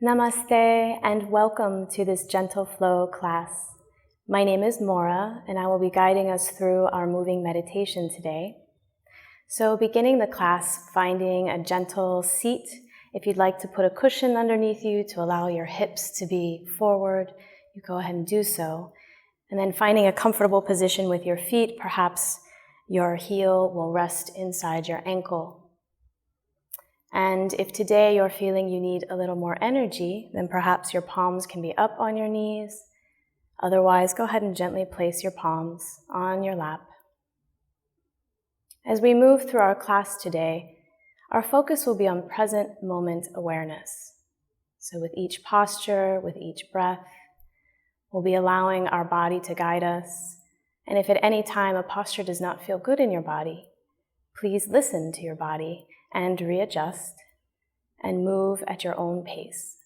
Namaste and welcome to this Gentle Flow class. My name is Maura and I will be guiding us through our moving meditation today. So beginning the class, finding a gentle seat. If you'd like to put a cushion underneath you to allow your hips to be forward, you go ahead and do so. And then finding a comfortable position with your feet, perhaps your heel will rest inside your ankle. And if today you're feeling you need a little more energy, then perhaps your palms can be up on your knees. Otherwise, go ahead and gently place your palms on your lap. As we move through our class today, our focus will be on present moment awareness. So with each posture, with each breath, we'll be allowing our body to guide us. And if at any time a posture does not feel good in your body, please listen to your body and readjust and move at your own pace.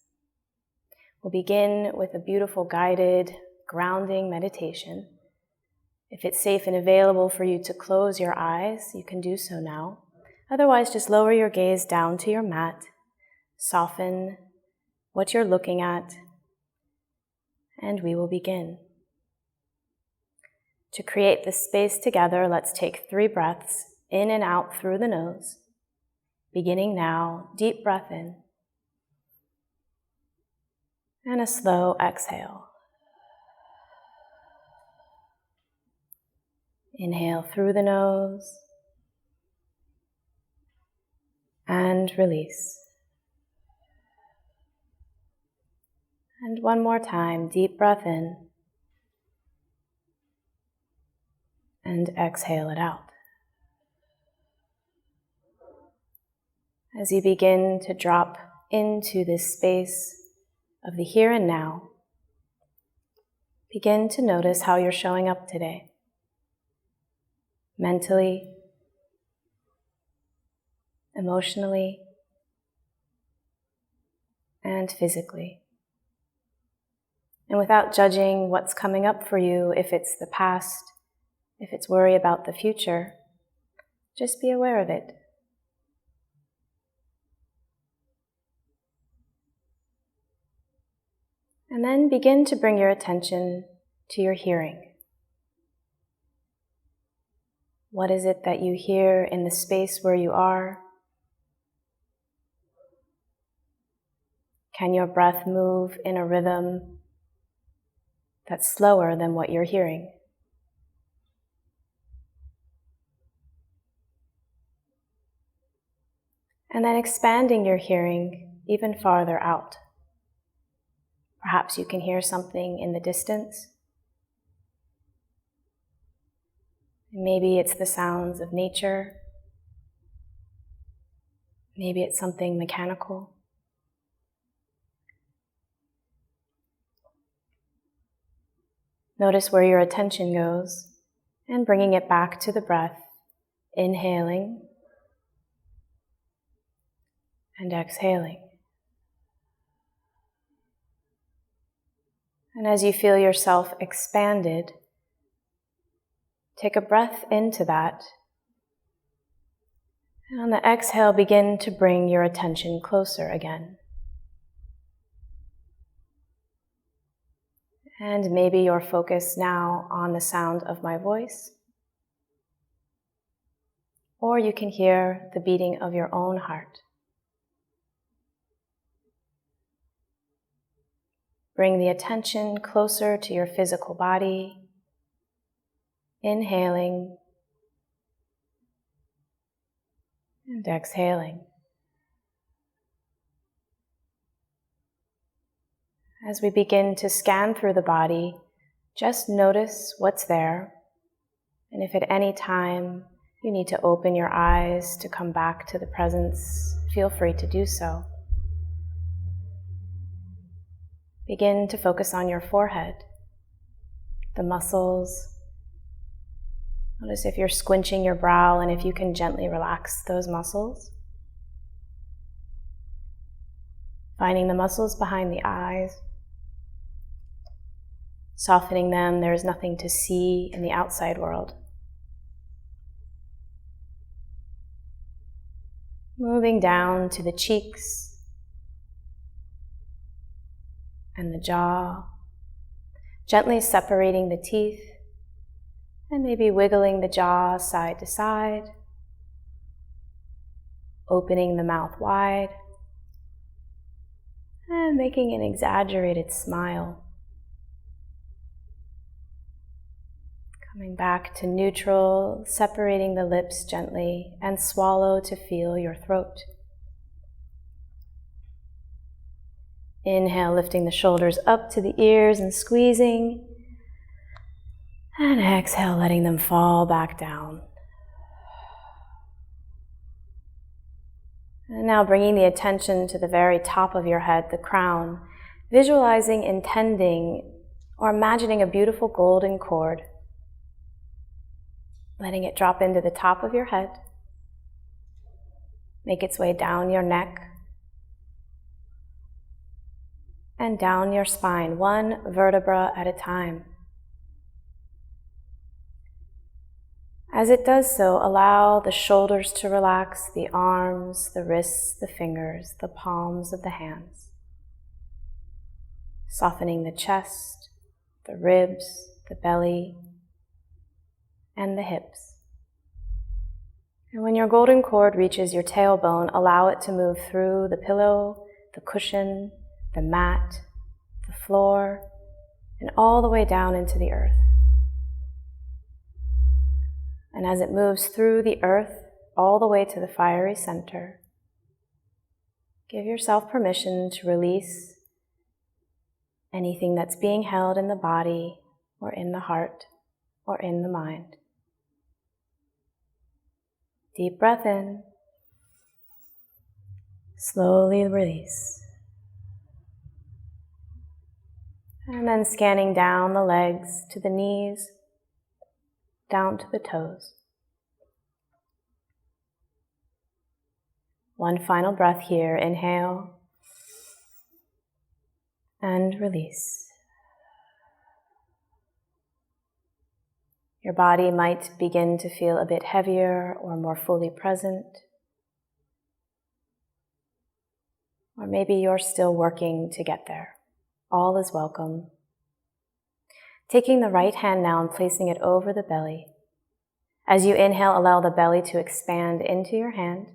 We'll begin with a beautiful guided grounding meditation. If it's safe and available for you to close your eyes, you can do so now. Otherwise, just lower your gaze down to your mat, soften what you're looking at, and we will begin. To create this space together, let's take 3 breaths in and out through the nose. Beginning now, deep breath in, and a slow exhale. Inhale through the nose, and release. And one more time, deep breath in, and exhale it out. As you begin to drop into this space of the here and now, begin to notice how you're showing up today. Mentally, emotionally, and physically. And without judging what's coming up for you, if it's the past, if it's worry about the future, just be aware of it. And then begin to bring your attention to your hearing. What is it that you hear in the space where you are? Can your breath move in a rhythm that's slower than what you're hearing? And then expanding your hearing even farther out. Perhaps you can hear something in the distance. Maybe it's the sounds of nature. Maybe it's something mechanical. Notice where your attention goes and bringing it back to the breath, inhaling and exhaling. And as you feel yourself expanded, take a breath into that. And on the exhale, begin to bring your attention closer again. And maybe you're focused now on the sound of my voice. Or you can hear the beating of your own heart. Bring the attention closer to your physical body, inhaling and exhaling. As we begin to scan through the body, just notice what's there. And if at any time you need to open your eyes to come back to the presence, feel free to do so. Begin to focus on your forehead, the muscles. Notice if you're squinching your brow and if you can gently relax those muscles. Finding the muscles behind the eyes, softening them. There is nothing to see in the outside world. Moving down to the cheeks, and the jaw, gently separating the teeth and maybe wiggling the jaw side to side, opening the mouth wide, and making an exaggerated smile. Coming back to neutral, separating the lips gently, and swallow to feel your throat. Inhale, lifting the shoulders up to the ears and squeezing. And exhale, letting them fall back down. And now bringing the attention to the very top of your head, the crown, visualizing, intending, or imagining a beautiful golden cord. Letting it drop into the top of your head. Make its way down your neck. And down your spine, one vertebra at a time. As it does so, allow the shoulders to relax, the arms, the wrists, the fingers, the palms of the hands. Softening the chest, the ribs, the belly, and the hips. And when your golden cord reaches your tailbone, allow it to move through the pillow, the cushion, the mat, the floor, and all the way down into the earth. And as it moves through the earth, all the way to the fiery center, give yourself permission to release anything that's being held in the body, or in the heart, or in the mind. Deep breath in. Slowly release. And then scanning down the legs to the knees, down to the toes. One final breath here. Inhale and release. Your body might begin to feel a bit heavier or more fully present. Or maybe you're still working to get there. All is welcome. Taking the right hand now and placing it over the belly. As you inhale, allow the belly to expand into your hand.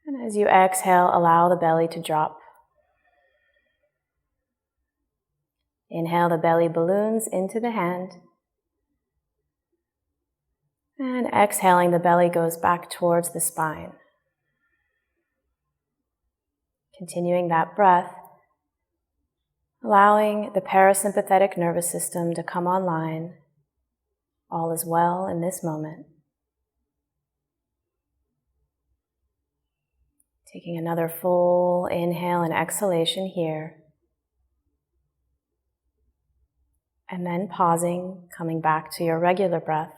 And as you exhale, allow the belly to drop. Inhale, the belly balloons into the hand. And exhaling, the belly goes back towards the spine. Continuing that breath, allowing the parasympathetic nervous system to come online. All is well in this moment. Taking another full inhale and exhalation here. And then pausing, coming back to your regular breath,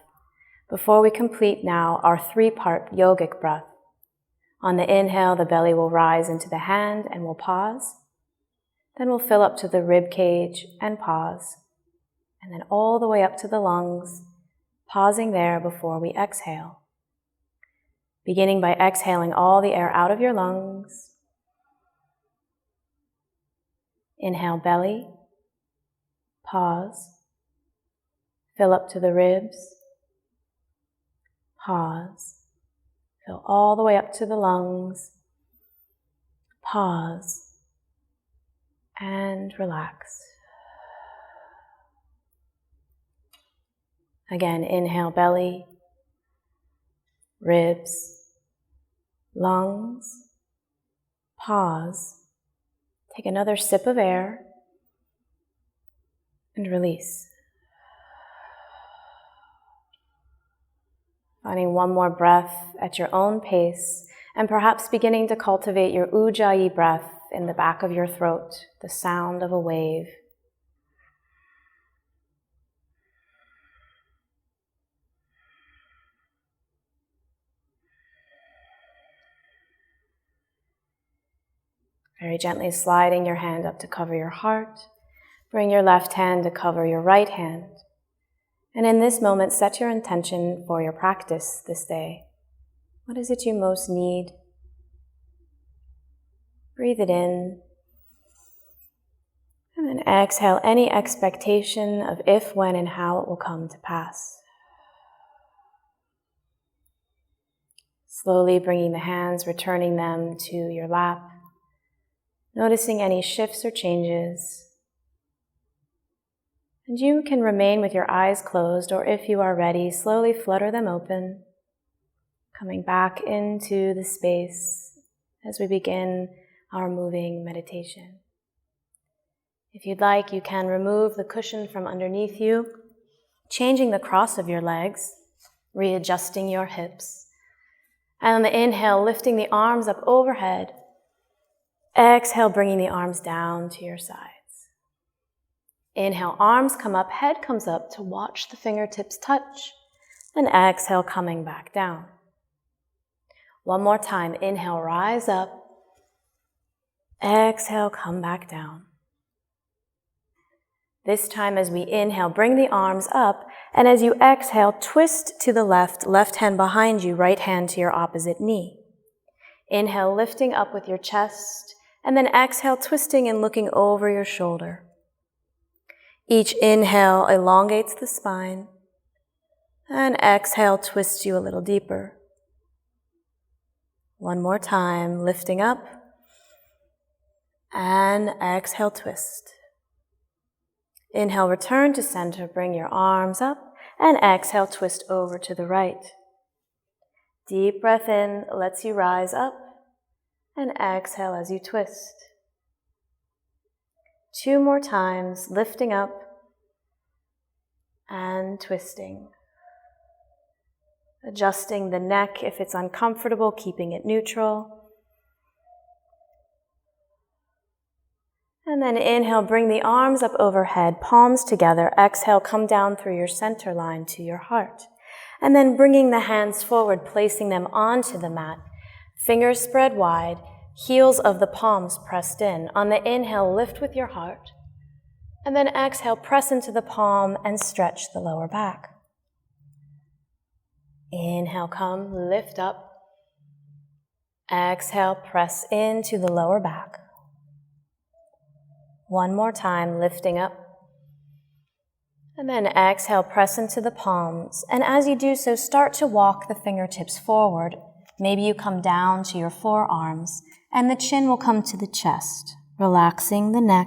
before we complete now our 3-part yogic breath. On the inhale, the belly will rise into the hand and we'll pause. Then we'll fill up to the rib cage and pause. And then all the way up to the lungs, pausing there before we exhale. Beginning by exhaling all the air out of your lungs. Inhale, belly. Pause. Fill up to the ribs. Pause. Fill all the way up to the lungs. Pause. And relax. Again, inhale, belly, ribs, lungs. Pause. Take another sip of air. And release. Finding one more breath at your own pace, and perhaps beginning to cultivate your ujjayi breath in the back of your throat, the sound of a wave. Very gently sliding your hand up to cover your heart. Bring your left hand to cover your right hand. And in this moment, set your intention for your practice this day. What is it you most need? Breathe it in. And exhale any expectation of if, when, and how it will come to pass. Slowly bringing the hands, returning them to your lap, noticing any shifts or changes. And you can remain with your eyes closed, or if you are ready, slowly flutter them open, coming back into the space as we begin our moving meditation. If you'd like, you can remove the cushion from underneath you, changing the cross of your legs, readjusting your hips. And on the inhale, lifting the arms up overhead. Exhale, bringing the arms down to your sides. Inhale, arms come up, head comes up to watch the fingertips touch. And exhale, coming back down. One more time, inhale, rise up. Exhale, come back down. This time as we inhale, bring the arms up, and as you exhale, twist to the left, left hand behind you, right hand to your opposite knee. Inhale, lifting up with your chest, and then exhale, twisting and looking over your shoulder. Each inhale elongates the spine, and exhale twists you a little deeper. One more time, lifting up, and exhale, twist. Inhale, return to center, bring your arms up, and exhale, twist over to the right. Deep breath in lets you rise up, and exhale as you twist. 2 more times, lifting up and twisting. Adjusting the neck if it's uncomfortable, keeping it neutral. And then inhale, bring the arms up overhead, palms together. Exhale, come down through your center line to your heart. And then bringing the hands forward, placing them onto the mat. Fingers spread wide, heels of the palms pressed in. On the inhale, lift with your heart. And then exhale, press into the palm and stretch the lower back. Inhale, come, lift up. Exhale, press into the lower back. One more time, lifting up. And then exhale, press into the palms. And as you do so, start to walk the fingertips forward. Maybe you come down to your forearms, and the chin will come to the chest, relaxing the neck.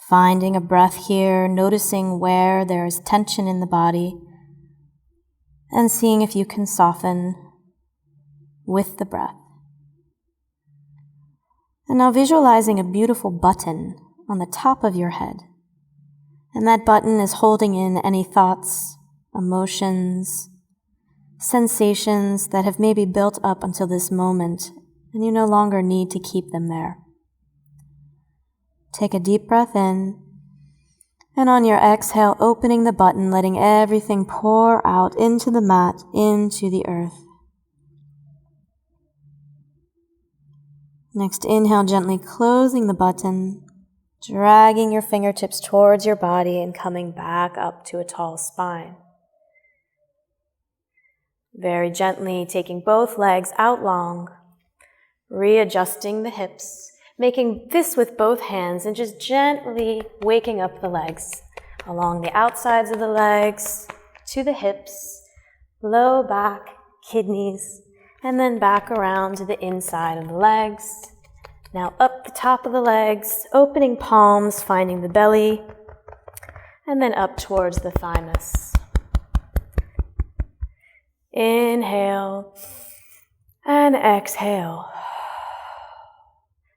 Finding a breath here, noticing where there is tension in the body, and seeing if you can soften with the breath. And now visualizing a beautiful button on the top of your head. And that button is holding in any thoughts, emotions, sensations that have maybe built up until this moment, and you no longer need to keep them there. Take a deep breath in, and on your exhale, opening the button, letting everything pour out into the mat, into the earth. Next, inhale, gently closing the button, dragging your fingertips towards your body and coming back up to a tall spine. Very gently taking both legs out long, readjusting the hips, making this with both hands and just gently waking up the legs along the outsides of the legs to the hips, low back, kidneys, and then back around to the inside of the legs. Now up the top of the legs, opening palms, finding the belly, and then up towards the thymus. Inhale and exhale.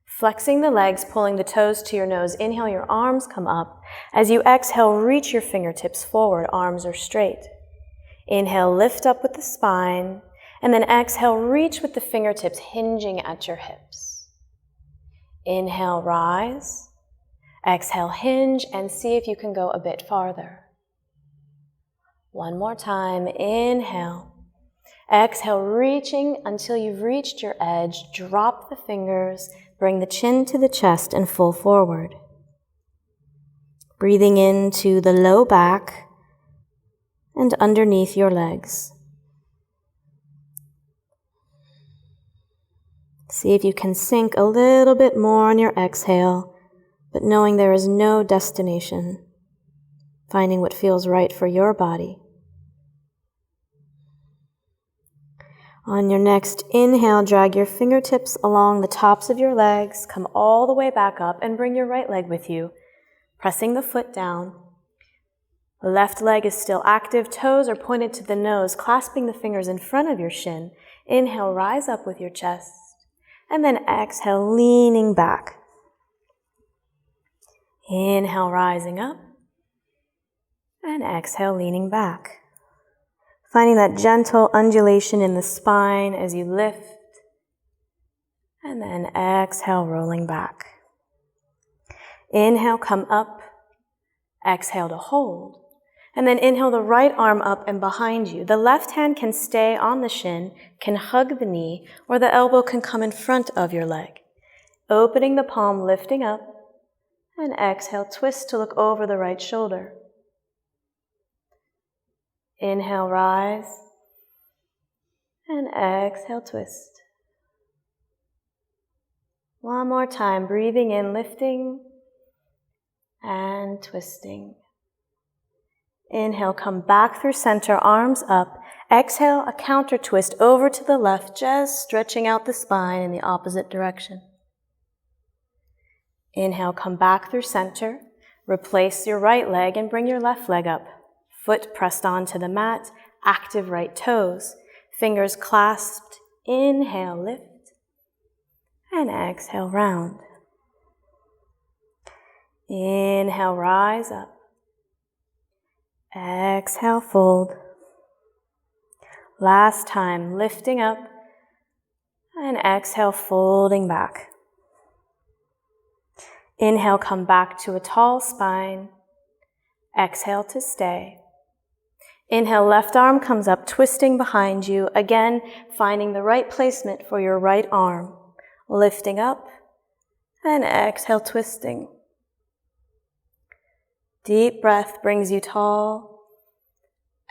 Flexing the legs, pulling the toes to your nose. Inhale, your arms come up. As you exhale, reach your fingertips forward, arms are straight. Inhale, lift up with the spine. And then exhale, reach with the fingertips hinging at your hips. Inhale, rise. Exhale, hinge, and see if you can go a bit farther. One more time, inhale. Exhale, reaching until you've reached your edge. Drop the fingers, bring the chin to the chest and full forward. Breathing into the low back and underneath your legs. See if you can sink a little bit more on your exhale, but knowing there is no destination, finding what feels right for your body. On your next inhale, drag your fingertips along the tops of your legs, come all the way back up, and bring your right leg with you, pressing the foot down. The left leg is still active, toes are pointed to the nose, clasping the fingers in front of your shin. Inhale, rise up with your chest, and then exhale, leaning back. Inhale, rising up, and exhale, leaning back. Finding that gentle undulation in the spine as you lift, and then exhale, rolling back. Inhale, come up, exhale to hold, and then inhale the right arm up and behind you. The left hand can stay on the shin, can hug the knee, or the elbow can come in front of your leg. Opening the palm, lifting up, and exhale, twist to look over the right shoulder. Inhale, rise, and exhale, twist. One more time, breathing in, lifting, and twisting. Inhale, come back through center, arms up. Exhale, a counter twist over to the left, just stretching out the spine in the opposite direction. Inhale, come back through center. Replace your right leg and bring your left leg up. Foot pressed onto the mat, active right toes, fingers clasped. Inhale, lift, and exhale, round. Inhale, rise up. Exhale, fold. Last time, lifting up, and exhale, folding back. Inhale, come back to a tall spine. Exhale to stay. Inhale, left arm comes up, twisting behind you. Again, finding the right placement for your right arm. Lifting up, and exhale, twisting. Deep breath brings you tall.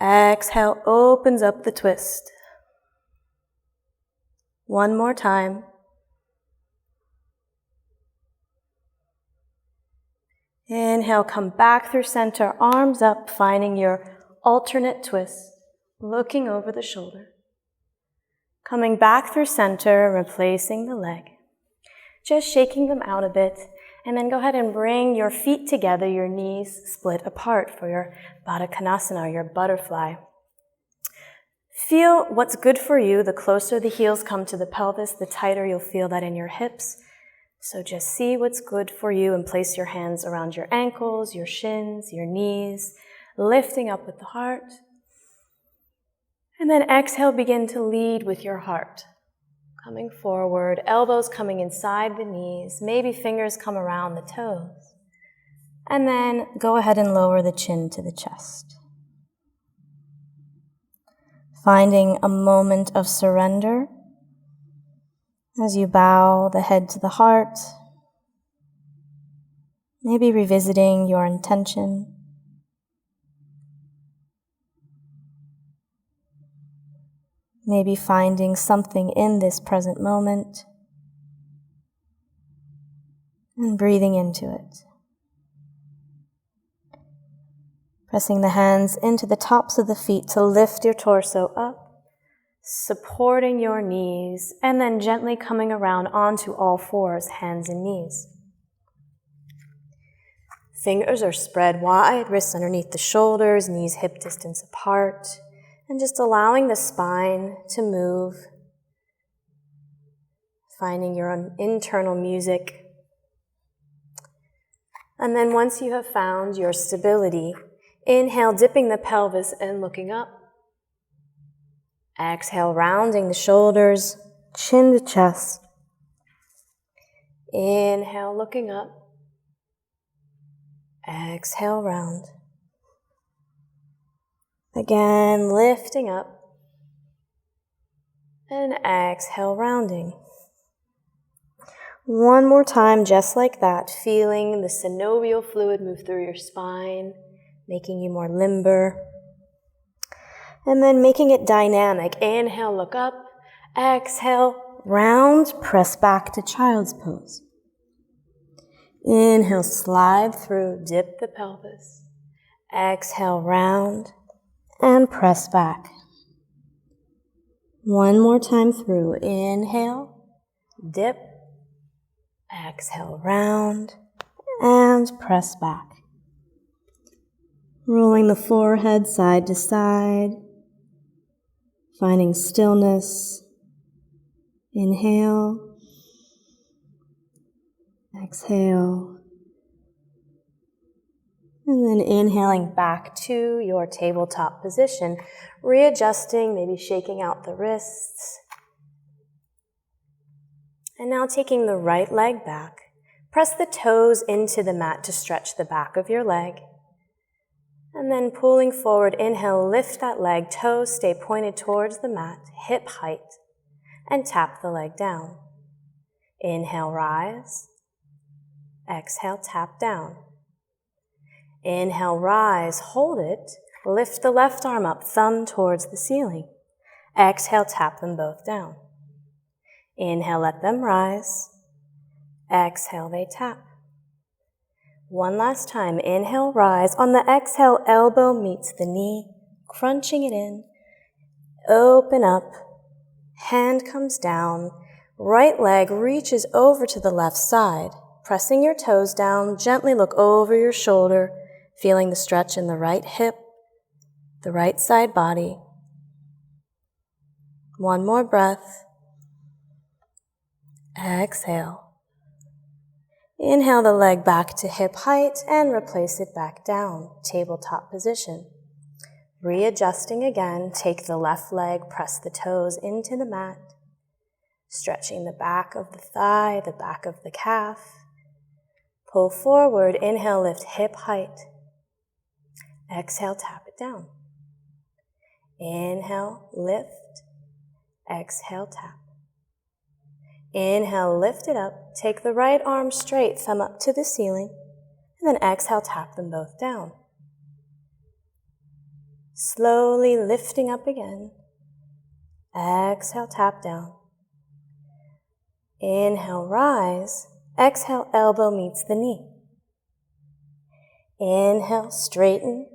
Exhale, opens up the twist. One more time. Inhale, come back through center, arms up, finding your alternate twist, looking over the shoulder. Coming back through center, replacing the leg. Just shaking them out a bit, and then go ahead and bring your feet together, your knees split apart for your Baddha Konasana, your butterfly. Feel what's good for you. The closer the heels come to the pelvis, the tighter you'll feel that in your hips. So just see what's good for you and place your hands around your ankles, your shins, your knees, lifting up with the heart. And then exhale, begin to lead with your heart. Coming forward, elbows coming inside the knees, maybe fingers come around the toes. And then go ahead and lower the chin to the chest. Finding a moment of surrender as you bow the head to the heart, maybe revisiting your intention. Maybe finding something in this present moment and breathing into it. Pressing the hands into the tops of the feet to lift your torso up, supporting your knees, and then gently coming around onto all fours, hands and knees. Fingers are spread wide, wrists underneath the shoulders, knees hip distance apart. And just allowing the spine to move, finding your own internal music. And then once you have found your stability, inhale, dipping the pelvis and looking up. Exhale, rounding the shoulders, chin to chest. Inhale, looking up. Exhale, round. Again, lifting up, and exhale, rounding. One more time, just like that, feeling the synovial fluid move through your spine, making you more limber. And then making it dynamic. Inhale, look up, exhale, round, press back to child's pose. Inhale, slide through, dip the pelvis. Exhale, round and press back. One more time through. Inhale, dip. Exhale, round and press back. Rolling the forehead side to side, finding stillness. Inhale, exhale, and then inhaling back to your tabletop position, readjusting, maybe shaking out the wrists. And now taking the right leg back, press the toes into the mat to stretch the back of your leg. And then pulling forward, inhale, lift that leg, toes stay pointed towards the mat, hip height, and tap the leg down. Inhale, rise. Exhale, tap down. Inhale, rise, hold it, lift the left arm up, thumb towards the ceiling. Exhale, tap them both down. Inhale, let them rise. Exhale, they tap. One last time, inhale, rise. On the exhale, elbow meets the knee, crunching it in. Open up, hand comes down, right leg reaches over to the left side. Pressing your toes down, gently look over your shoulder, feeling the stretch in the right hip, the right side body. One more breath. Exhale. Inhale the leg back to hip height and replace it back down, tabletop position. Readjusting again, take the left leg, press the toes into the mat, stretching the back of the thigh, the back of the calf. Pull forward, inhale, lift hip height. Exhale, tap it down. Inhale, lift. Exhale, tap. Inhale, lift it up. Take the right arm straight, thumb up to the ceiling, and then exhale, tap them both down. Slowly lifting up again. Exhale, tap down. Inhale, rise. Exhale, elbow meets the knee. Inhale, straighten.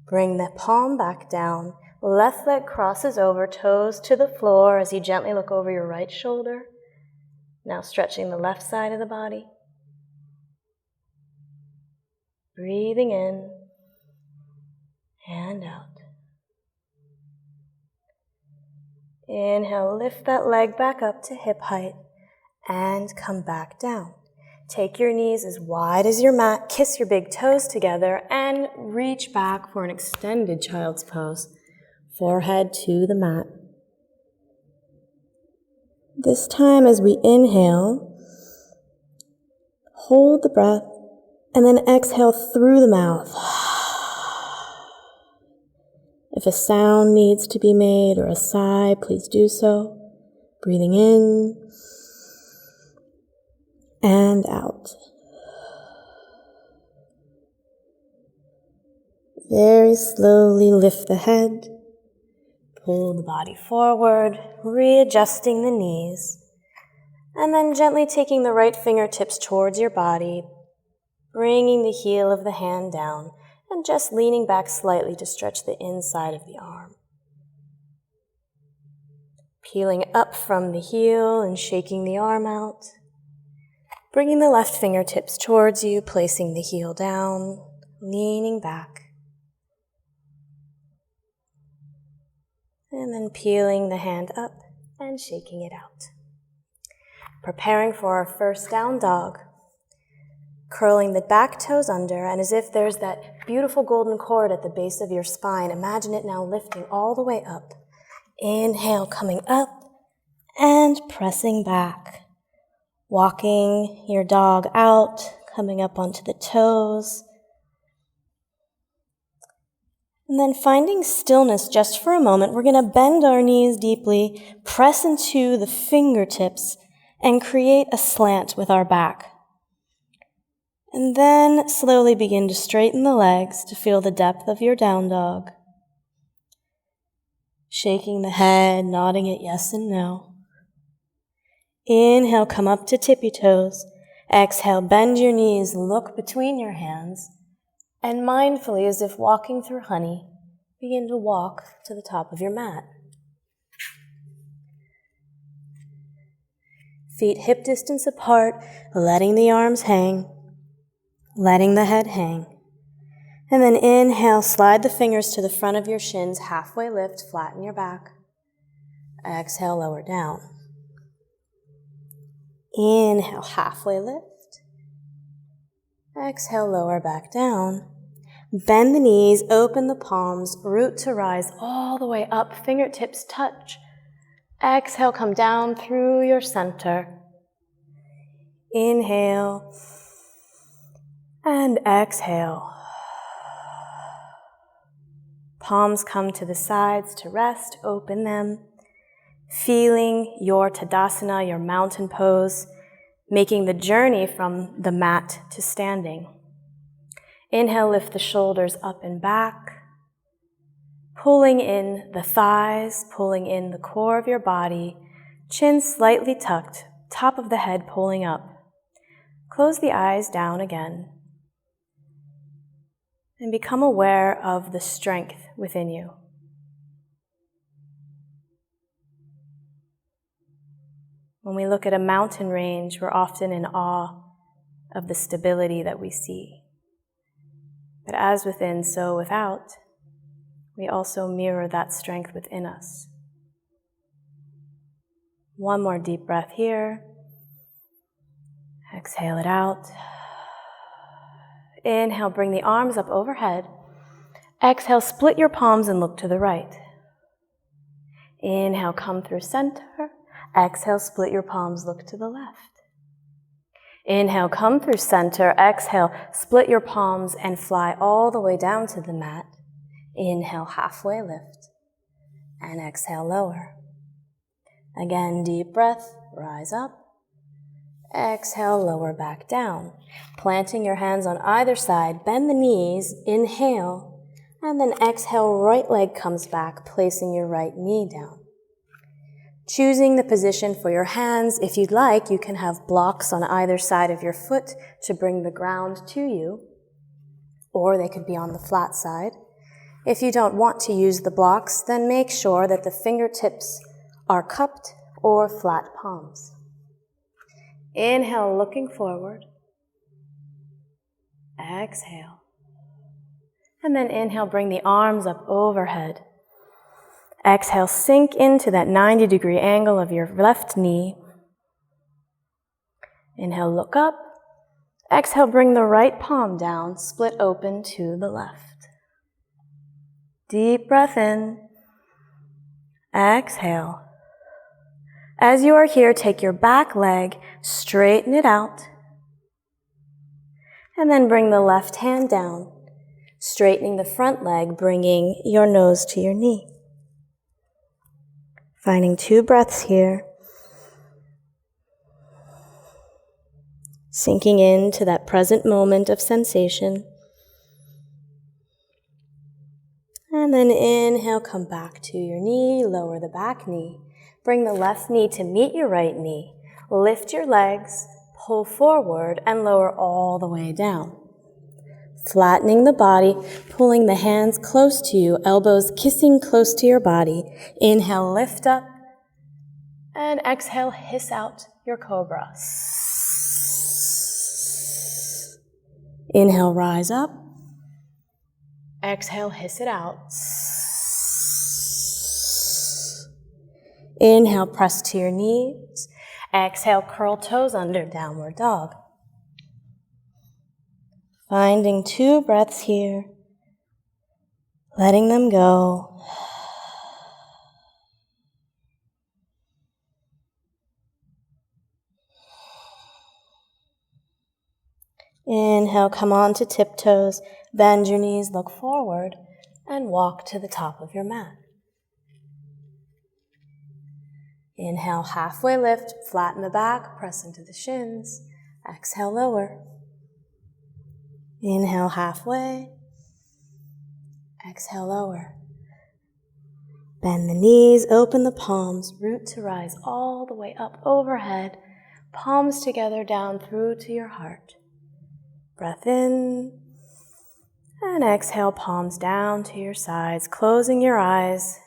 Bring the palm back down. Left leg crosses over, toes to the floor as you gently look over your right shoulder. Now stretching the left side of the body. Breathing in and out. Inhale, lift that leg back up to hip height and come back down. Take your knees as wide as your mat, kiss your big toes together, and reach back for an extended child's pose. Forehead to the mat. This time as we inhale, hold the breath, and then exhale through the mouth. If a sound needs to be made or a sigh, please do so. Breathing in and out. Very slowly lift the head. Pull the body forward, readjusting the knees, and then gently taking the right fingertips towards your body, bringing the heel of the hand down, and just leaning back slightly to stretch the inside of the arm. Peeling up from the heel and shaking the arm out, bringing the left fingertips towards you, placing the heel down, leaning back. And then peeling the hand up and shaking it out. Preparing for our first down dog. Curling the back toes under, and as if there's that beautiful golden cord at the base of your spine, imagine it now lifting all the way up. Inhale, coming up and pressing back. Walking your dog out, coming up onto the toes. And then finding stillness just for a moment, we're going to bend our knees deeply, press into the fingertips, and create a slant with our back. And then slowly begin to straighten the legs to feel the depth of your down dog. Shaking the head, nodding it yes and no. Inhale, come up to tippy toes. Exhale, bend your knees, look between your hands, and mindfully, as if walking through honey, begin to walk to the top of your mat. Feet hip distance apart, letting the arms hang, letting the head hang. And then inhale, slide the fingers to the front of your shins, halfway lift, flatten your back. Exhale, lower down. Inhale, halfway lift. Exhale, lower back down. Bend the knees, open the palms, root to rise all the way up, fingertips touch. Exhale, come down through your center. Inhale and exhale. Palms come to the sides to rest, open them. Feeling your Tadasana, your mountain pose, making the journey from the mat to standing. Inhale, lift the shoulders up and back, pulling in the thighs, pulling in the core of your body, chin slightly tucked, top of the head pulling up. Close the eyes down again and become aware of the strength within you. When we look at a mountain range, we're often in awe of the stability that we see. But as within, so without, we also mirror that strength within us. One more deep breath here. Exhale it out. Inhale, bring the arms up overhead. Exhale, split your palms and look to the right. Inhale, come through center. Exhale, split your palms, look to the left. Inhale, come through center. Exhale, split your palms and fly all the way down to the mat. Inhale, halfway lift. And exhale, lower. Again, deep breath, rise up. Exhale, lower back down. Planting your hands on either side, bend the knees, inhale, and then exhale, right leg comes back, placing your right knee down. Choosing the position for your hands, if you'd like, you can have blocks on either side of your foot to bring the ground to you, or they could be on the flat side. If you don't want to use the blocks, then make sure that the fingertips are cupped or flat palms. Inhale, looking forward. Exhale. And then inhale, bring the arms up overhead. Exhale, sink into that 90-degree angle of your left knee. Inhale, look up. Exhale, bring the right palm down, split open to the left. Deep breath in. Exhale. As you are here, take your back leg, straighten it out, and then bring the left hand down, straightening the front leg, bringing your nose to your knee. Finding 2 breaths here. Sinking into that present moment of sensation. And then inhale, come back to your knee, lower the back knee. Bring the left knee to meet your right knee. Lift your legs, pull forward, and lower all the way down. Flattening the body, pulling the hands close to you, elbows kissing close to your body. Inhale, lift up, and exhale, hiss out your cobra. Inhale, rise up. Exhale, hiss it out. Inhale, press to your knees. Exhale, curl toes under, downward dog. Finding 2 breaths here. Letting them go. Inhale, come on to tiptoes. Bend your knees, look forward, and walk to the top of your mat. Inhale, halfway lift, flatten the back, press into the shins. Exhale, lower. Inhale, halfway. Exhale, lower. Bend the knees, open the palms, root to rise all the way up overhead. palms together down through to your heart. Breath in, and exhale, palms down to your sides, closing your eyes,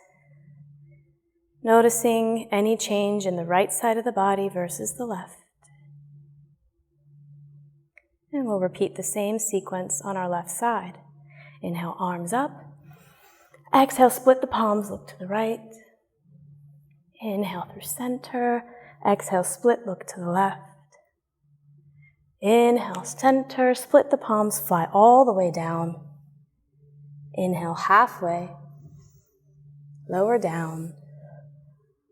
noticing any change in the right side of the body versus the left. And we'll repeat the same sequence on our left side. Inhale, arms up. Exhale, split the palms, look to the right. Inhale through center. Exhale, split, look to the left. Inhale, center, split the palms, fly all the way down. Inhale, halfway. Lower down.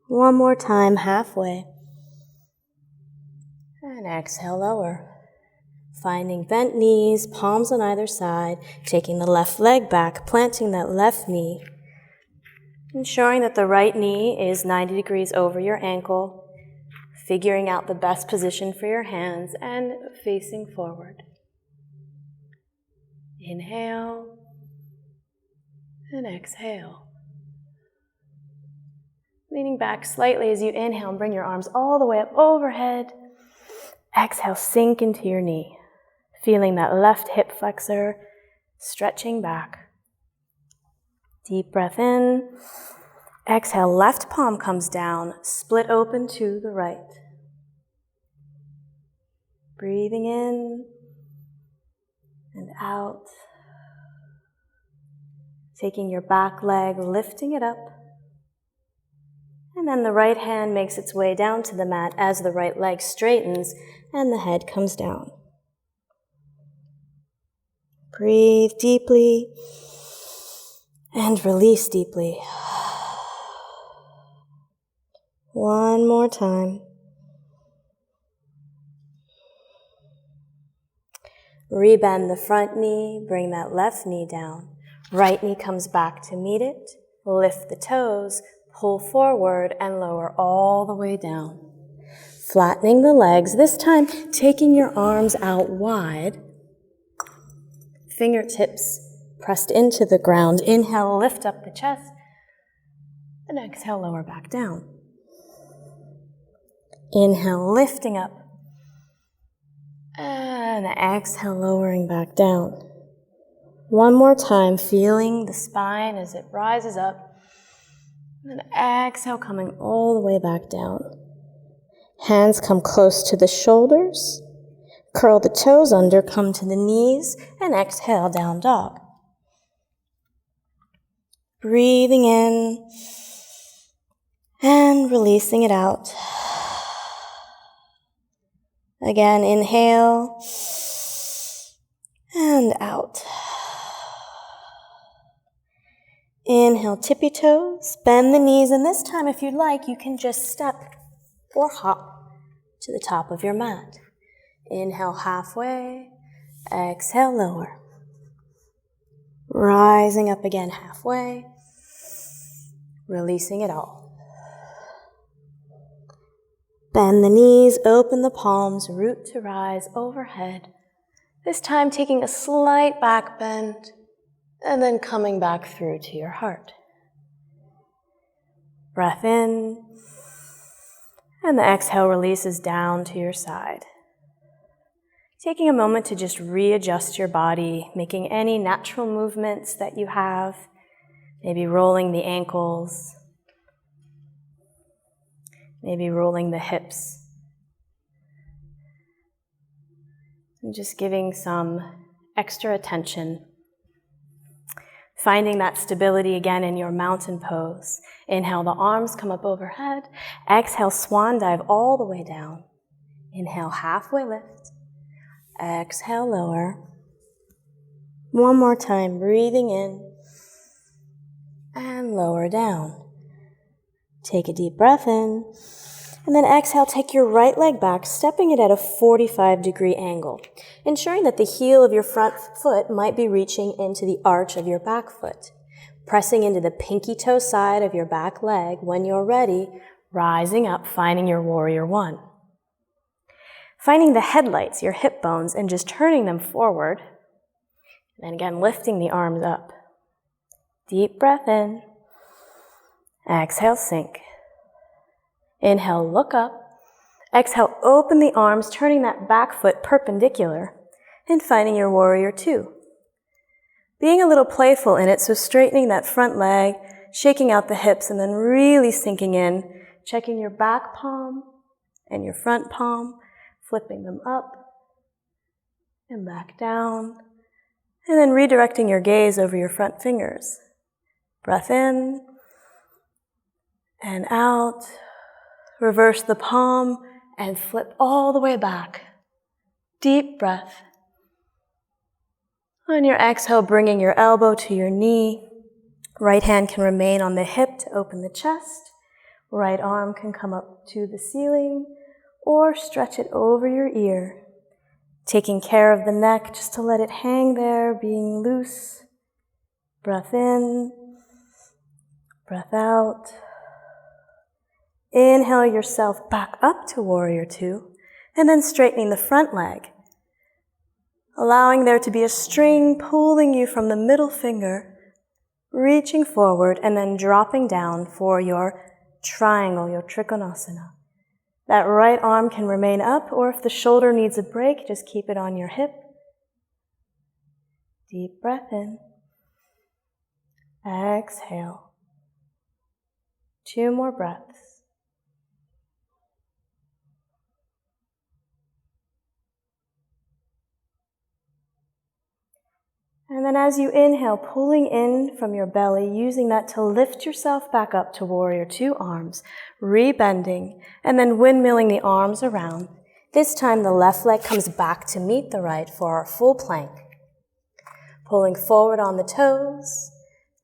One more time, halfway. And exhale, lower. Finding bent knees, palms on either side, taking the left leg back, planting that left knee, ensuring that the right knee is 90 degrees over your ankle, figuring out the best position for your hands and facing forward. Inhale and exhale. Leaning back slightly as you inhale and bring your arms all the way up overhead. Exhale, sink into your knee. Feeling that left hip flexor stretching back. Deep breath in. Exhale, left palm comes down, split open to the right. Breathing in and out. Taking your back leg, lifting it up. And then the right hand makes its way down to the mat as the right leg straightens and the head comes down. Breathe deeply and release deeply. One more time. Rebend the front knee, bring that left knee down. Right knee comes back to meet it. Lift the toes, pull forward and lower all the way down. Flattening the legs, this time taking your arms out wide. Fingertips pressed into the ground. Inhale, lift up the chest. And exhale, lower back down. Inhale, lifting up. And exhale, lowering back down. One more time, feeling the spine as it rises up. And exhale, coming all the way back down. Hands come close to the shoulders. Curl the toes under, come to the knees, and exhale, down dog. Breathing in and releasing it out. Again, inhale and out. Inhale, tippy toes, bend the knees, and this time, if you'd like, you can just step or hop to the top of your mat. Inhale halfway, exhale lower. Rising up again halfway, releasing it all. Bend the knees, open the palms, root to rise overhead. This time taking a slight back bend and then coming back through to your heart. Breath in, and the exhale releases down to your side. Taking a moment to just readjust your body, making any natural movements that you have, maybe rolling the ankles, maybe rolling the hips, and just giving some extra attention. Finding that stability again in your mountain pose. Inhale, the arms come up overhead. Exhale, swan dive all the way down. Inhale, halfway lift. Exhale, lower. One more time, breathing in and lower down. Take a deep breath in, and then exhale, take your right leg back, stepping it at a 45-degree angle, ensuring that the heel of your front foot might be reaching into the arch of your back foot. Pressing into the pinky toe side of your back leg. When you're ready, rising up, finding your warrior one. Finding the headlights, your hip bones, and just turning them forward. And again, lifting the arms up. Deep breath in. Exhale, sink. Inhale, look up. Exhale, open the arms, turning that back foot perpendicular and finding your warrior two. Being a little playful in it, so straightening that front leg, shaking out the hips, and then really sinking in, checking your back palm and your front palm, flipping them up and back down, and then redirecting your gaze over your front fingers. Breath in and out. Reverse the palm and flip all the way back. Deep breath. On your exhale, bringing your elbow to your knee. Right hand can remain on the hip to open the chest. Right arm can come up to the ceiling or stretch it over your ear. Taking care of the neck just to let it hang there, being loose. Breath in, breath out. Inhale yourself back up to warrior two, and then straightening the front leg. Allowing there to be a string pulling you from the middle finger, reaching forward, and then dropping down for your triangle, your trikonasana. That right arm can remain up, or if the shoulder needs a break, just keep it on your hip. Deep breath in. Exhale. 2 more breaths. And then as you inhale, pulling in from your belly, using that to lift yourself back up to warrior two, arms, rebending, and then windmilling the arms around. This time the left leg comes back to meet the right for our full plank. Pulling forward on the toes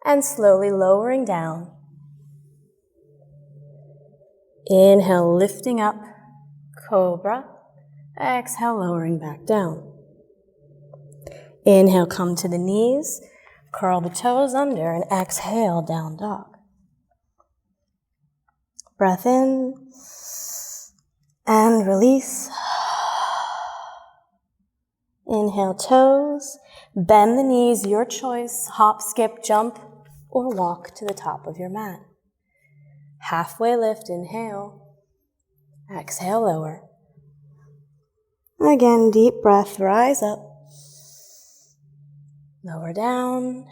and slowly lowering down. Inhale, lifting up, cobra. Exhale, lowering back down. Inhale, come to the knees, curl the toes under, and exhale, down dog. Breath in, and release. Inhale, toes, bend the knees, your choice, hop, skip, jump, or walk to the top of your mat. Halfway lift, inhale, exhale, lower. Again, deep breath, rise up. Lower down,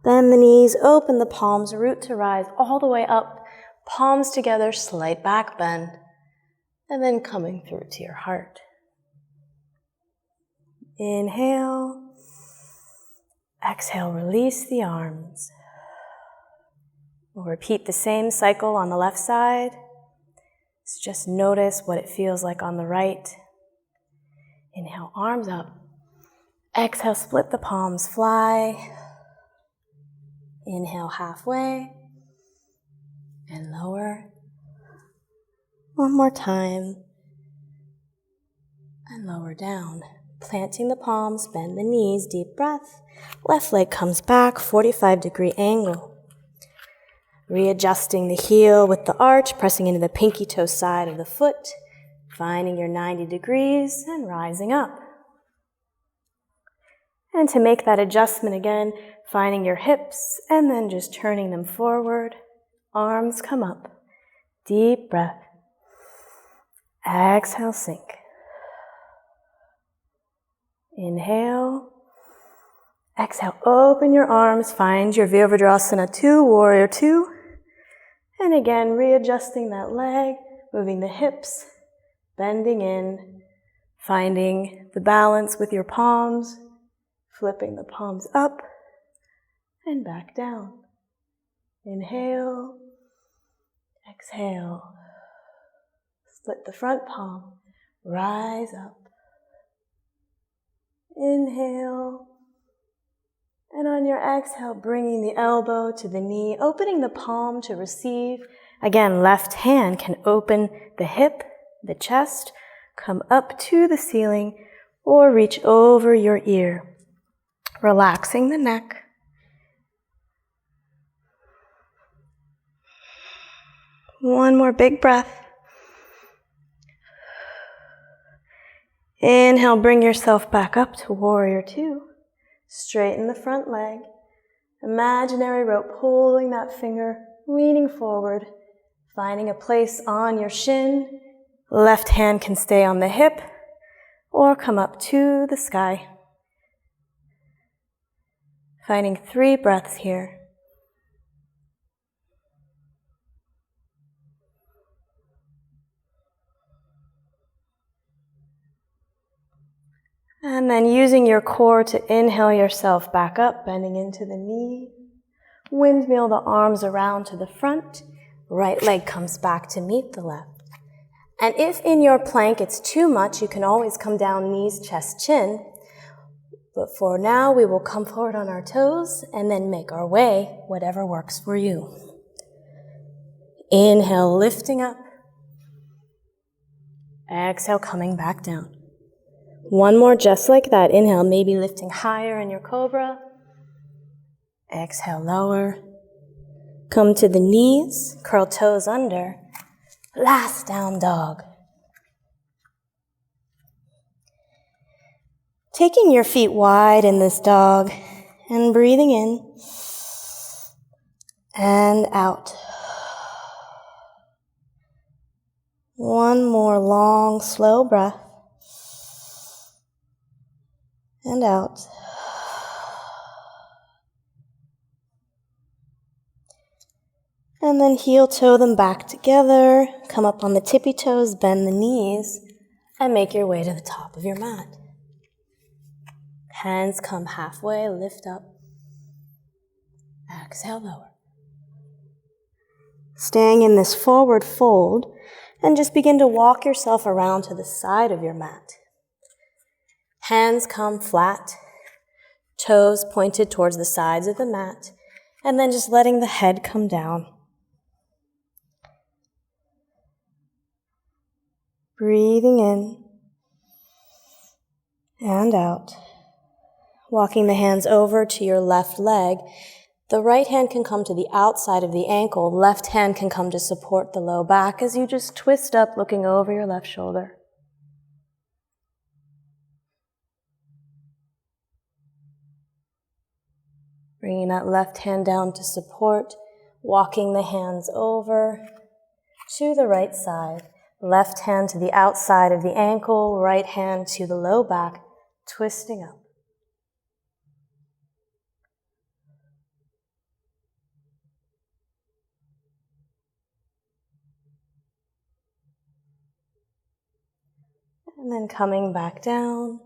bend the knees, open the palms, root to rise all the way up, palms together, slight back bend, and then coming through to your heart. Inhale, exhale, release the arms. We'll repeat the same cycle on the left side. So just notice what it feels like on the right. Inhale, arms up. Exhale, split the palms, fly. Inhale, halfway. And lower. One more time. And lower down. Planting the palms, bend the knees, deep breath. Left leg comes back, 45-degree angle. Readjusting the heel with the arch, pressing into the pinky toe side of the foot. Finding your 90 degrees and rising up. And to make that adjustment again, finding your hips and then just turning them forward. Arms come up. Deep breath. Exhale, sink. Inhale. Exhale, open your arms. Find your Virabhadrasana 2, warrior 2. And again, readjusting that leg, moving the hips, bending in, finding the balance with your palms. Flipping the palms up and back down. Inhale, exhale. Split the front palm, rise up. Inhale, and on your exhale, bringing the elbow to the knee, opening the palm to receive. Again, left hand can open the hip, the chest, come up to the ceiling, or reach over your ear. Relaxing the neck. One more big breath. Inhale, bring yourself back up to warrior 2. Straighten the front leg. Imaginary rope, pulling that finger, leaning forward, finding a place on your shin, Left hand can stay on the hip or come up to the sky. Finding 3 breaths here. And then using your core to inhale yourself back up, bending into the knee. Windmill the arms around to the front. Right leg comes back to meet the left. And if in your plank it's too much, you can always come down knees, chest, chin. But for now, we will come forward on our toes and then make our way, whatever works for you. Inhale, lifting up. Exhale, coming back down. One more just like that. Inhale, maybe lifting higher in your cobra. Exhale, lower. Come to the knees, curl toes under. Last down dog. Taking your feet wide in this dog and breathing in and out. One more long, slow breath. And out. And then heel toe them back together. Come up on the tippy toes, bend the knees, and make your way to the top of your mat. Hands come halfway, lift up. Exhale, lower. Staying in this forward fold, and just begin to walk yourself around to the side of your mat. Hands come flat, toes pointed towards the sides of the mat, and then just letting the head come down. Breathing in and out. Walking the hands over to your left leg. The right hand can come to the outside of the ankle. Left hand can come to support the low back as you just twist up, looking over your left shoulder. Bringing that left hand down to support, walking the hands over to the right side. Left hand to the outside of the ankle, right hand to the low back, twisting up. And then coming back down.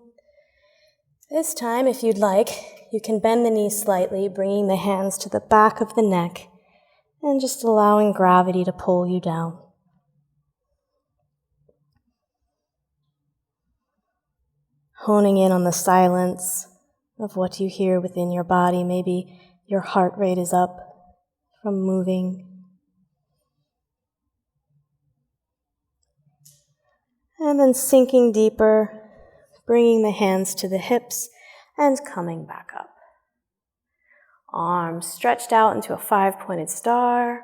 This time, if you'd like, you can bend the knees slightly, bringing the hands to the back of the neck and just allowing gravity to pull you down. Honing in on the silence of what you hear within your body. Maybe your heart rate is up from moving. And then sinking deeper, bringing the hands to the hips and coming back up. Arms stretched out into a 5-pointed star.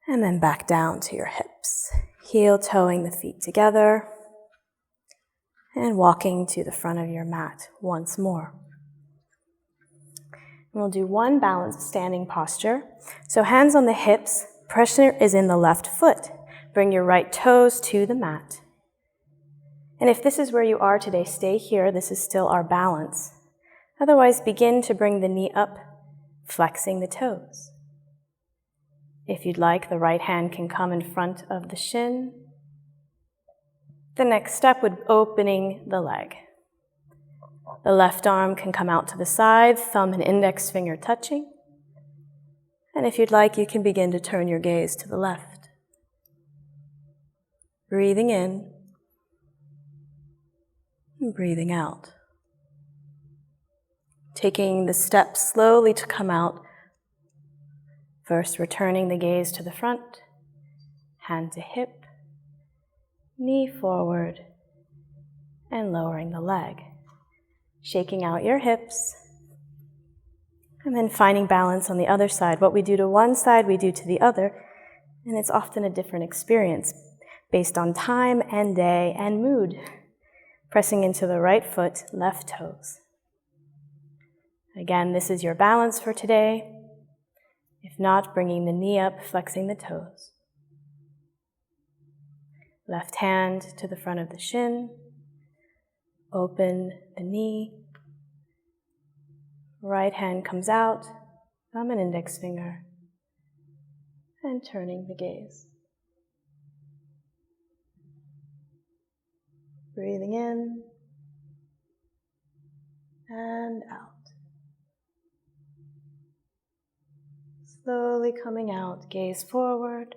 And then back down to your hips. Heel toeing the feet together. And walking to the front of your mat once more. And we'll do one balanced standing posture. So hands on the hips, pressure is in the left foot. Bring your right toes to the mat. And if this is where you are today, stay here. This is still our balance. Otherwise, begin to bring the knee up, flexing the toes. If you'd like, the right hand can come in front of the shin. The next step would be opening the leg. The left arm can come out to the side, thumb and index finger touching. And if you'd like, you can begin to turn your gaze to the left. Breathing in and breathing out. Taking the steps slowly to come out. First, returning the gaze to the front, hand to hip, knee forward, and lowering the leg. Shaking out your hips, and then finding balance on the other side. What we do to one side, we do to the other, and it's often a different experience based on time and day and mood. Pressing into the right foot, left toes. Again, this is your balance for today. If not, bringing the knee up, flexing the toes. Left hand to the front of the shin. Open the knee. Right hand comes out, thumb and index finger, and turning the gaze. Breathing in and out. Slowly coming out, gaze forward,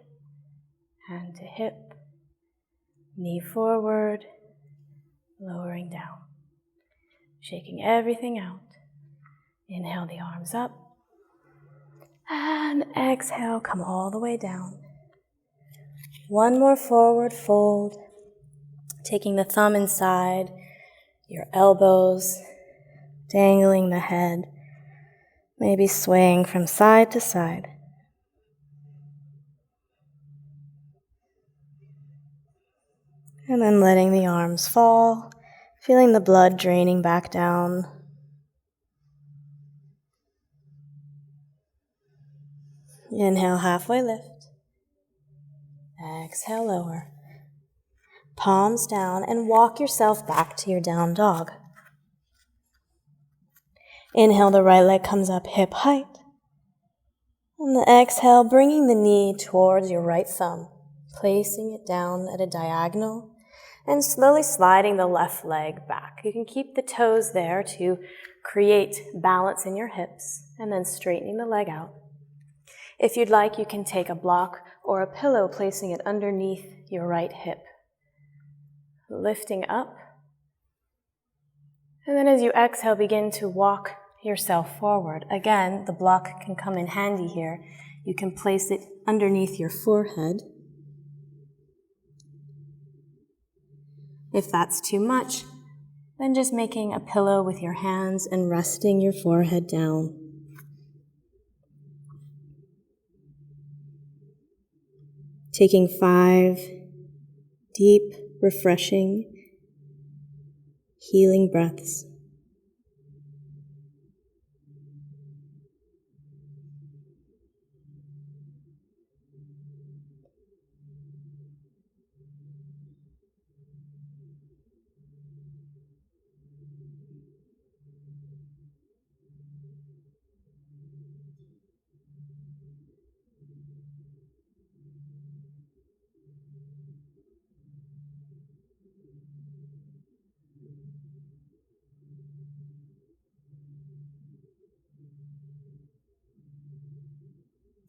hand to hip, knee forward, lowering down. Shaking everything out. Inhale the arms up. And exhale, come all the way down. One more forward fold. Taking the thumb inside, your elbows, dangling the head, maybe swaying from side to side. And then letting the arms fall, feeling the blood draining back down. Inhale, halfway lift. Exhale, lower. Palms down and walk yourself back to your down dog. Inhale, the right leg comes up hip height. And the exhale, bringing the knee towards your right thumb, placing it down at a diagonal and slowly sliding the left leg back. You can keep the toes there to create balance in your hips and then straightening the leg out. If you'd like, you can take a block or a pillow, placing it underneath your right hip. Lifting up. And then as you exhale, begin to walk yourself forward. Again, the block can come in handy here. You can place it underneath your forehead. If that's too much, then just making a pillow with your hands and resting your forehead down. Taking 5 deep, refreshing, healing breaths.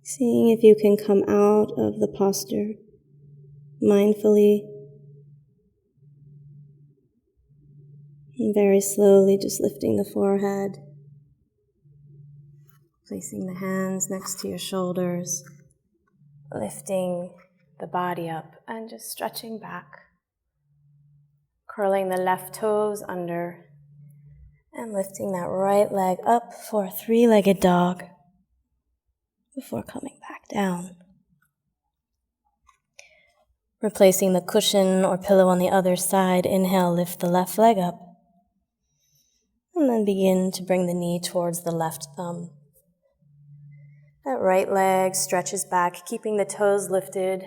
Seeing if you can come out of the posture mindfully and very slowly just lifting the forehead, placing the hands next to your shoulders, lifting the body up and just stretching back, curling the left toes under and lifting that right leg up for a 3-legged dog before coming back down. Replacing the cushion or pillow on the other side, inhale, lift the left leg up. And then begin to bring the knee towards the left thumb. That right leg stretches back, keeping the toes lifted,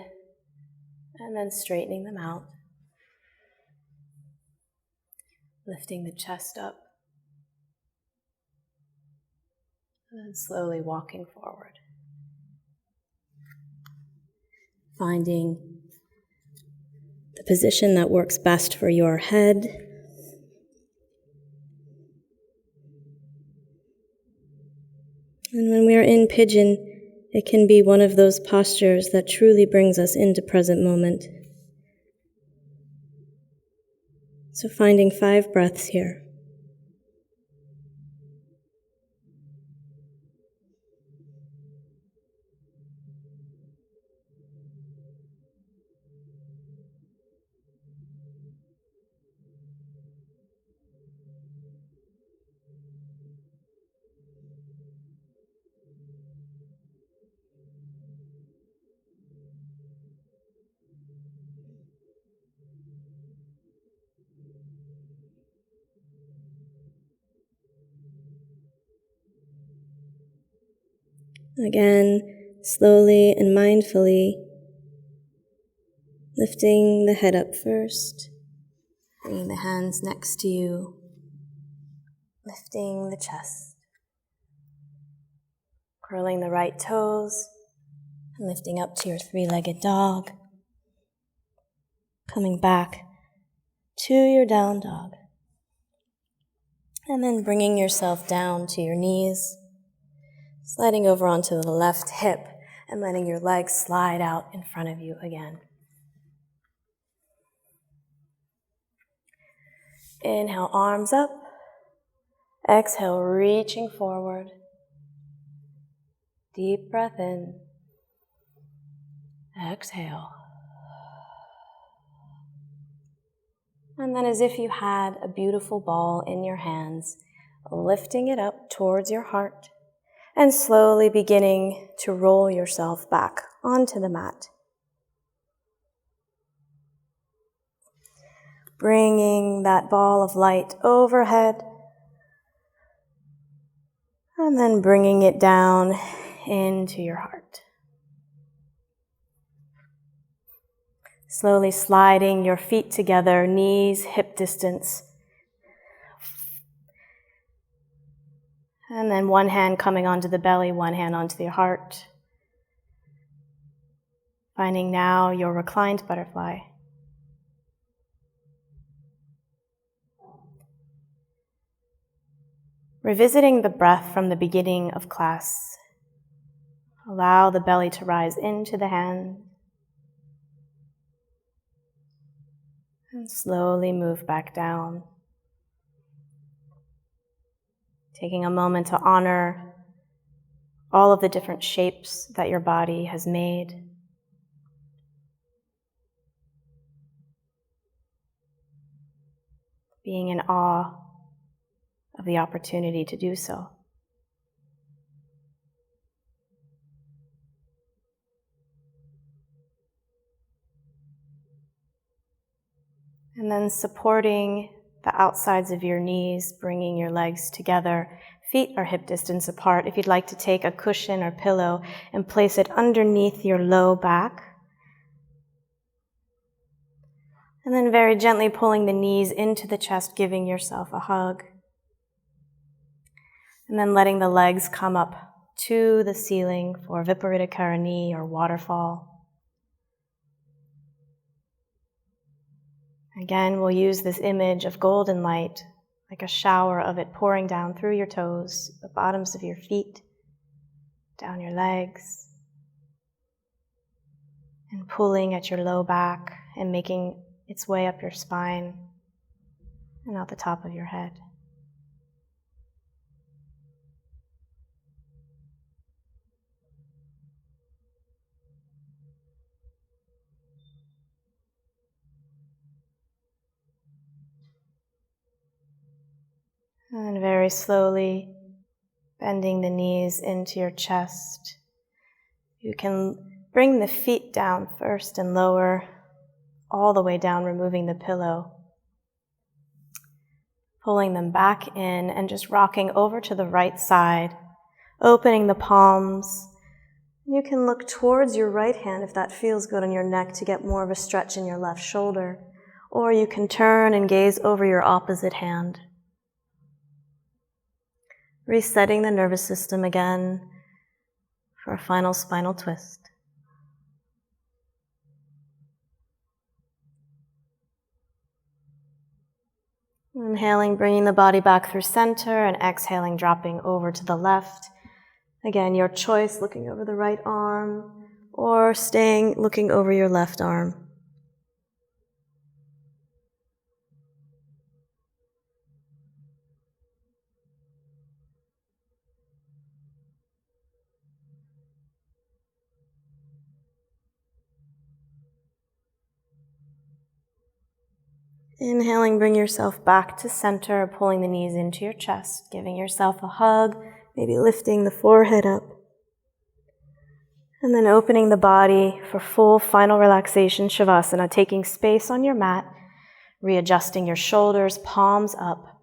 and then straightening them out. Lifting the chest up, and then slowly walking forward. Finding the position that works best for your head. And when we are in pigeon, it can be one of those postures that truly brings us into present moment. So finding 5 breaths here. Again, slowly and mindfully, Lifting the head up first, bringing the hands next to you, lifting the chest, curling the right toes, and lifting up to your three-legged dog, coming back to your down dog, and then bringing yourself down to your knees, sliding over onto the left hip, and letting your legs slide out in front of you again. Inhale, arms up. Exhale, reaching forward. Deep breath in. Exhale. And then as if you had a beautiful ball in your hands, lifting it up towards your heart and slowly beginning to roll yourself back onto the mat. Bringing that ball of light overhead and then bringing it down into your heart. Slowly sliding your feet together, knees hip distance. And then one hand coming onto the belly, one hand onto the heart. Finding now your reclined butterfly. Revisiting the breath from the beginning of class. Allow the belly to rise into the hand. And slowly move back down. Taking a moment to honor all of the different shapes that your body has made. Being in awe of the opportunity to do so. And then supporting the outsides of your knees, bringing your legs together. Feet are hip distance apart. If you'd like to take a cushion or pillow and place it underneath your low back. And then very gently pulling the knees into the chest, giving yourself a hug. And then letting the legs come up to the ceiling for Viparita Karani or waterfall. Again, we'll use this image of golden light, like a shower of it pouring down through your toes, the bottoms of your feet, down your legs, and pulling at your low back and making its way up your spine and out the top of your head. And very slowly bending the knees into your chest. You can bring the feet down first and lower all the way down, removing the pillow. Pulling them back in and just rocking over to the right side, opening the palms. You can look towards your right hand if that feels good on your neck to get more of a stretch in your left shoulder. Or you can turn and gaze over your opposite hand. Resetting the nervous system again for a final spinal twist. Inhaling, bringing the body back through center, and exhaling, dropping over to the left. Again, your choice, looking over the right arm or staying looking over your left arm. Inhaling, bring yourself back to center, pulling the knees into your chest, giving yourself a hug, maybe lifting the forehead up. And then opening the body for full final relaxation, Shavasana, taking space on your mat, readjusting your shoulders, palms up.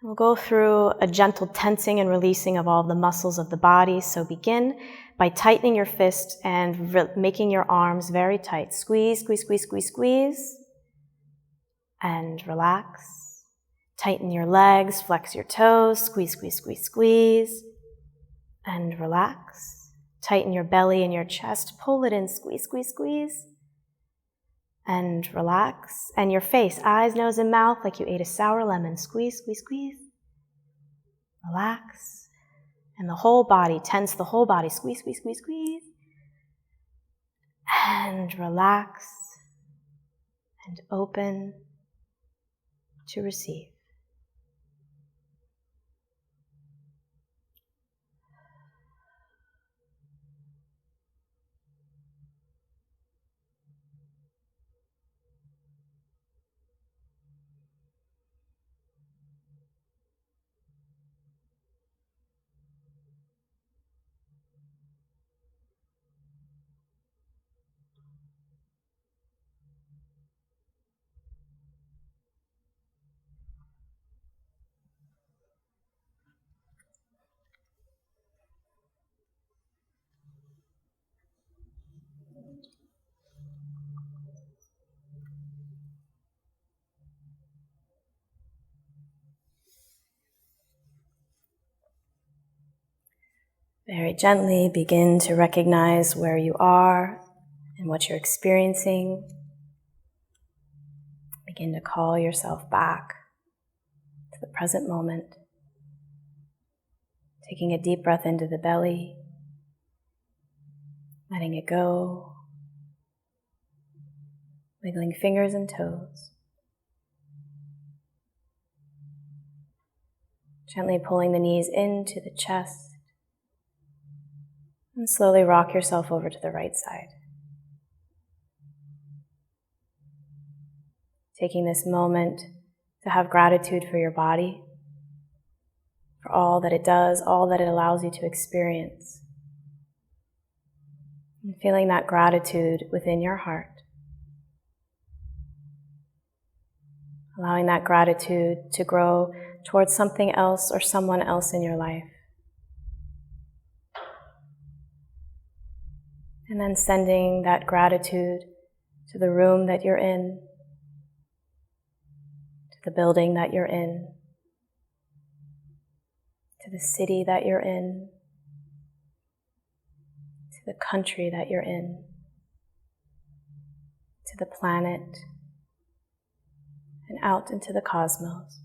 We'll go through a gentle tensing and releasing of all of the muscles of the body. So begin by tightening your fist and making your arms very tight. Squeeze, squeeze, squeeze, squeeze, squeeze. And relax. Tighten your legs, flex your toes, squeeze, squeeze, squeeze, squeeze. And relax. Tighten your belly and your chest, pull it in, squeeze, squeeze, squeeze. And relax. And your face, eyes, nose, and mouth like you ate a sour lemon. Squeeze, squeeze, squeeze. Relax. And the whole body, tense the whole body. Squeeze, squeeze, squeeze, squeeze. And relax. And open to receive. Very gently begin to recognize where you are and what you're experiencing. Begin to call yourself back to the present moment. Taking a deep breath into the belly, letting it go, wiggling fingers and toes. Gently pulling the knees into the chest. And slowly rock yourself over to the right side. Taking this moment to have gratitude for your body, for all that it does, all that it allows you to experience. And feeling that gratitude within your heart. Allowing that gratitude to grow towards something else or someone else in your life. And then sending that gratitude to the room that you're in, to the building that you're in, to the city that you're in, to the country that you're in, to the planet, and out into the cosmos.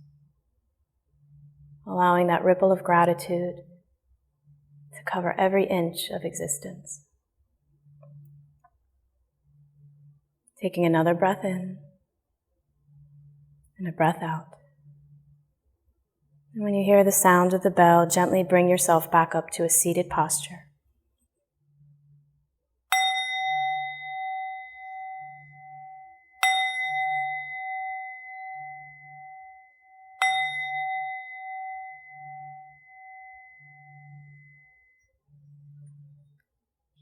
Allowing that ripple of gratitude to cover every inch of existence. Taking another breath in and a breath out. And when you hear the sound of the bell, gently bring yourself back up to a seated posture.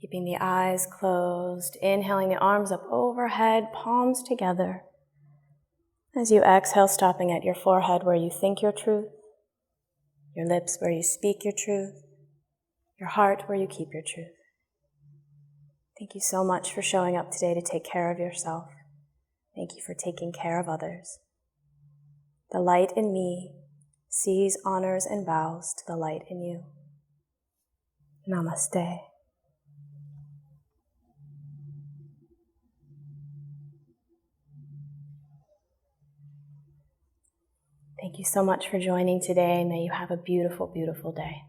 Keeping the eyes closed, inhaling the arms up overhead, palms together. As you exhale, stopping at your forehead where you think your truth, your lips where you speak your truth, your heart where you keep your truth. Thank you so much for showing up today to take care of yourself. Thank you for taking care of others. The light in me sees, honors, and bows to the light in you. Namaste. Thank you so much for joining today. May you have a beautiful, beautiful day.